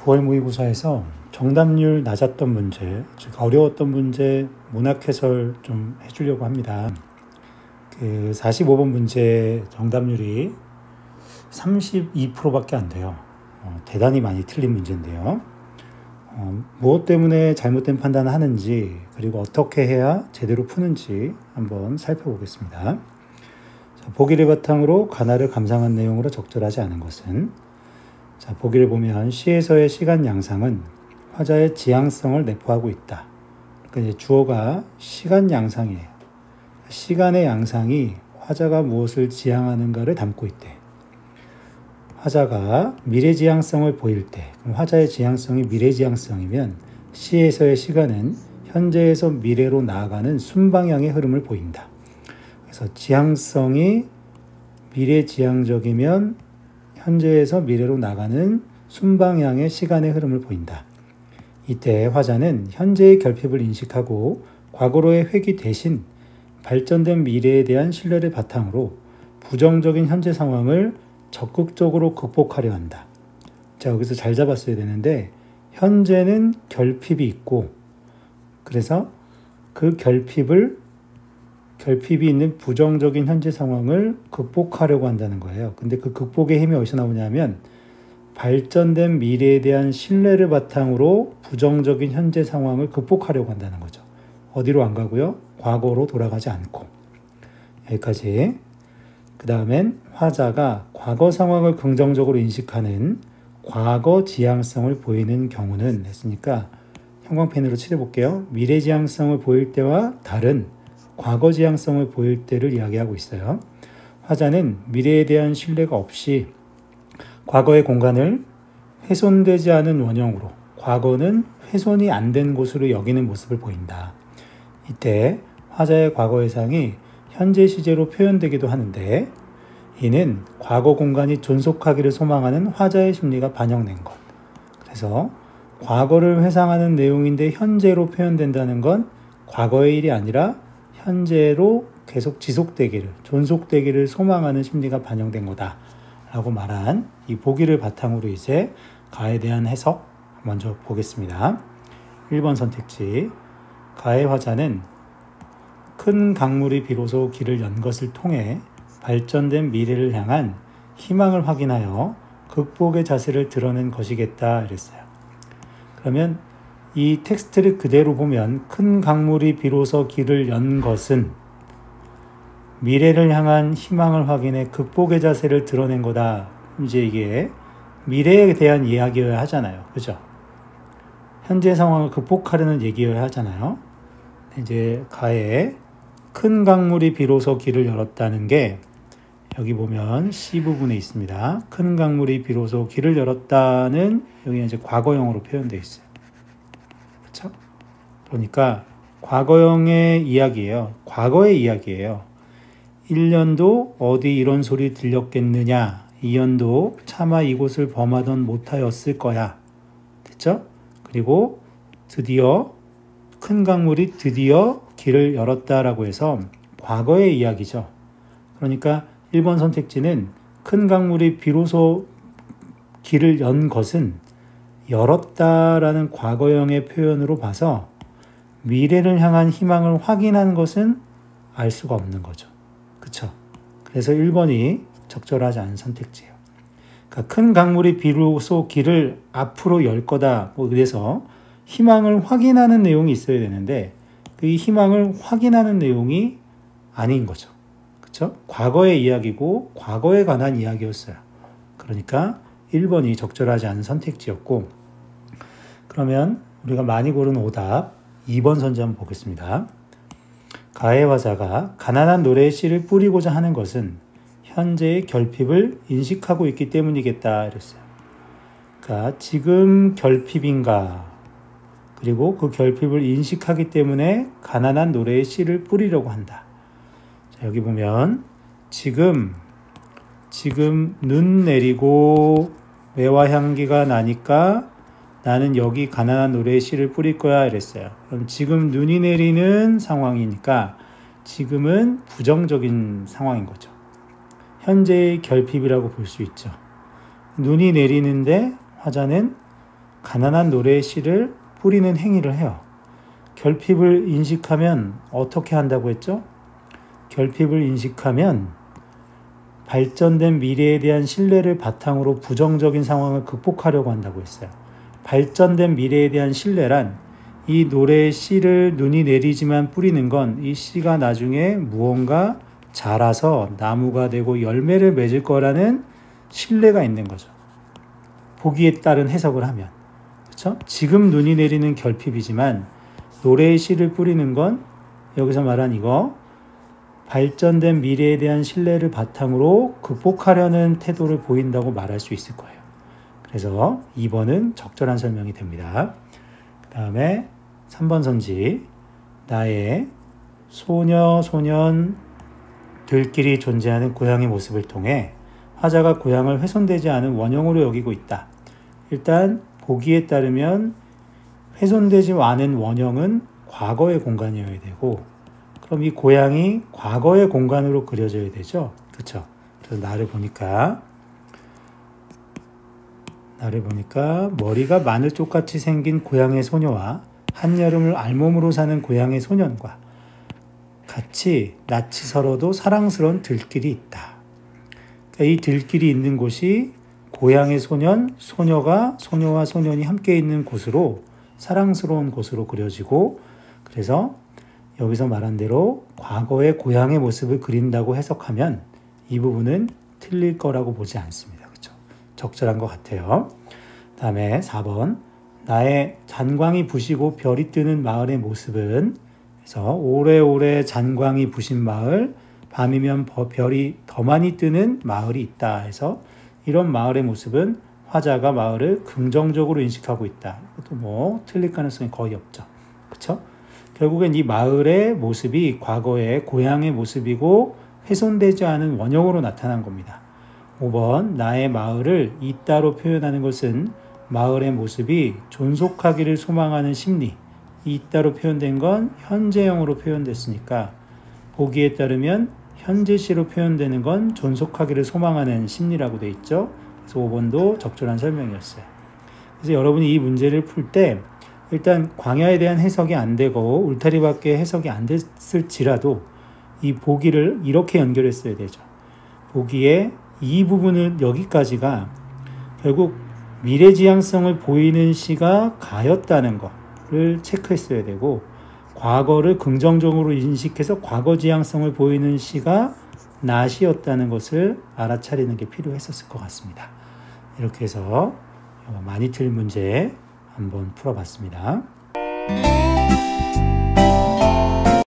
9월 모의고사에서 정답률 낮았던 문제, 즉 어려웠던 문제 문학 해설 좀 해주려고 합니다. 45번 문제 정답률이 32%밖에 안 돼요. 대단히 많이 틀린 문제인데요. 무엇 때문에 잘못된 판단을 하는지, 그리고 어떻게 해야 제대로 푸는지 한번 살펴보겠습니다. 자, 보기를 바탕으로 가나를 감상한 내용으로 적절하지 않은 것은, 자, 보기를 보면 시에서의 시간 양상은 화자의 지향성을 내포하고 있다. 그러니까 이제 주어가 시간 양상이에요. 시간의 양상이 화자가 무엇을 지향하는가를 담고 있대. 화자가 미래지향성을 보일 때, 그럼 화자의 지향성이 미래지향성이면 시에서의 시간은 현재에서 미래로 나아가는 순방향의 흐름을 보인다. 그래서 지향성이 미래지향적이면 현재에서 미래로 나가는 순방향의 시간의 흐름을 보인다. 이때 화자는 현재의 결핍을 인식하고 과거로의 회귀 대신 발전된 미래에 대한 신뢰를 바탕으로 부정적인 현재 상황을 적극적으로 극복하려 한다. 자, 여기서 잘 잡았어야 되는데, 현재는 결핍이 있고, 그래서 그 결핍이 있는 부정적인 현재 상황을 극복하려고 한다는 거예요. 근데 그 극복의 힘이 어디서 나오냐면, 발전된 미래에 대한 신뢰를 바탕으로 부정적인 현재 상황을 극복하려고 한다는 거죠. 어디로 안 가고요? 과거로 돌아가지 않고. 여기까지. 그 다음엔 화자가 과거 상황을 긍정적으로 인식하는 과거 지향성을 보이는 경우는 했으니까 형광펜으로 칠해볼게요. 미래 지향성을 보일 때와 다른 과거 지향성을 보일 때를 이야기하고 있어요. 화자는 미래에 대한 신뢰가 없이 과거의 공간을 훼손되지 않은 원형으로, 과거는 훼손이 안 된 곳으로 여기는 모습을 보인다. 이때 화자의 과거 예상이 현재 시제로 표현되기도 하는데, 이는 과거 공간이 존속하기를 소망하는 화자의 심리가 반영된 것. 그래서 과거를 회상하는 내용인데 현재로 표현된다는 건 과거의 일이 아니라 현재로 계속 지속되기를, 존속되기를 소망하는 심리가 반영된 거다 라고 말한 이 보기를 바탕으로 이제 가에 대한 해석 먼저 보겠습니다. 1번 선택지, 가의 화자는 큰 강물이 비로소 길을 연 것을 통해 발전된 미래를 향한 희망을 확인하여 극복의 자세를 드러낸 것이겠다 이랬어요. 그러면 이 텍스트를 그대로 보면 큰 강물이 비로소 길을 연 것은 미래를 향한 희망을 확인해 극복의 자세를 드러낸 거다. 이제 이게 미래에 대한 이야기여야 하잖아요. 그죠? 현재 상황을 극복하려는 얘기여야 하잖아요. 이제 가에 큰 강물이 비로소 길을 열었다는 게 여기 보면 C 부분에 있습니다. 큰 강물이 비로소 길을 열었다는 여기 이제 과거형으로 표현되어 있어요. 그렇죠? 그러니까 과거형의 이야기예요. 과거의 이야기예요. 1년도 어디 이런 소리 들렸겠느냐. 2년도 차마 이곳을 범하던 못하였을 거야. 됐죠? 그리고 드디어 큰 강물이 드디어 길을 열었다라고 해서 과거의 이야기죠. 그러니까 1번 선택지는 큰 강물이 비로소 길을 연 것은 열었다라는 과거형의 표현으로 봐서 미래를 향한 희망을 확인한 것은 알 수가 없는 거죠. 그쵸? 그래서 1번이 적절하지 않은 선택지예요. 그러니까 큰 강물이 비로소 길을 앞으로 열 거다. 그래서 희망을 확인하는 내용이 있어야 되는데 그 희망을 확인하는 내용이 아닌 거죠. 그렇죠? 과거의 이야기고 과거에 관한 이야기였어요. 그러니까 1번이 적절하지 않은 선택지였고, 그러면 우리가 많이 고른 오답 2번 선지 한번 보겠습니다. 가의 화자가 가난한 노래의 씨를 뿌리고자 하는 것은 현재의 결핍을 인식하고 있기 때문이겠다 이랬어요. 그러니까 지금 결핍인가, 그리고 그 결핍을 인식하기 때문에 가난한 노래의 씨를 뿌리려고 한다. 자, 여기 보면 지금 눈 내리고 매화 향기가 나니까 나는 여기 가난한 노래의 씨를 뿌릴 거야 이랬어요. 그럼 지금 눈이 내리는 상황이니까 지금은 부정적인 상황인 거죠. 현재의 결핍이라고 볼 수 있죠. 눈이 내리는데 화자는 가난한 노래의 씨를 뿌리는 행위를 해요. 결핍을 인식하면 어떻게 한다고 했죠? 결핍을 인식하면 발전된 미래에 대한 신뢰를 바탕으로 부정적인 상황을 극복하려고 한다고 했어요. 발전된 미래에 대한 신뢰란 이 노래의 씨를 눈이 내리지만 뿌리는 건 이 씨가 나중에 무언가 자라서 나무가 되고 열매를 맺을 거라는 신뢰가 있는 거죠. 보기에 따른 해석을 하면. 그렇죠? 지금 눈이 내리는 결핍이지만 노래의 씨를 뿌리는 건 여기서 말한 이거 발전된 미래에 대한 신뢰를 바탕으로 극복하려는 태도를 보인다고 말할 수 있을 거예요. 그래서 2번은 적절한 설명이 됩니다. 그 다음에 3번 선지. 나의 소녀, 소년들끼리 존재하는 고향의 모습을 통해 화자가 고향을 훼손되지 않은 원형으로 여기고 있다. 일단 보기에 따르면 훼손되지 않은 원형은 과거의 공간이어야 되고, 그럼 이 고향이 과거의 공간으로 그려져야 되죠. 그렇죠? 그래서 나를 보니까 머리가 마늘쪽같이 생긴 고향의 소녀와 한여름을 알몸으로 사는 고향의 소년과 같이 낯이 서러도 사랑스러운 들길이 있다. 그러니까 이 들길이 있는 곳이 고향의 소년, 소녀와 소년이 함께 있는 곳으로 사랑스러운 곳으로 그려지고, 그래서 여기서 말한 대로 과거의 고향의 모습을 그린다고 해석하면 이 부분은 틀릴 거라고 보지 않습니다. 그렇죠? 적절한 것 같아요. 다음에 4번. 나의 잔광이 부시고 별이 뜨는 마을의 모습은, 그래서 오래오래 잔광이 부신 마을, 밤이면 별이 더 많이 뜨는 마을이 있다 해서 이런 마을의 모습은 화자가 마을을 긍정적으로 인식하고 있다. 이것도 틀릴 가능성이 거의 없죠. 그렇죠? 결국엔 이 마을의 모습이 과거의 고향의 모습이고 훼손되지 않은 원형으로 나타난 겁니다. 5번. 나의 마을을 있다로 표현하는 것은 마을의 모습이 존속하기를 소망하는 심리, 있다로 표현된 건 현재형으로 표현됐으니까 보기에 따르면 현재시로 표현되는 건 존속하기를 소망하는 심리라고 되어 있죠. 그래서 5번도 적절한 설명이었어요. 그래서 여러분이 이 문제를 풀 때 일단 광야에 대한 해석이 안 되고 울타리밖에 해석이 안 됐을지라도 이 보기를 이렇게 연결했어야 되죠. 보기에 이 부분은 여기까지가 결국 미래지향성을 보이는 시가 가였다는 것을 체크했어야 되고, 과거를 긍정적으로 인식해서 과거지향성을 보이는 시가 낫이었다는 것을 알아차리는 게 필요했었을 것 같습니다. 이렇게 해서 많이 틀린 문제 한번 풀어봤습니다.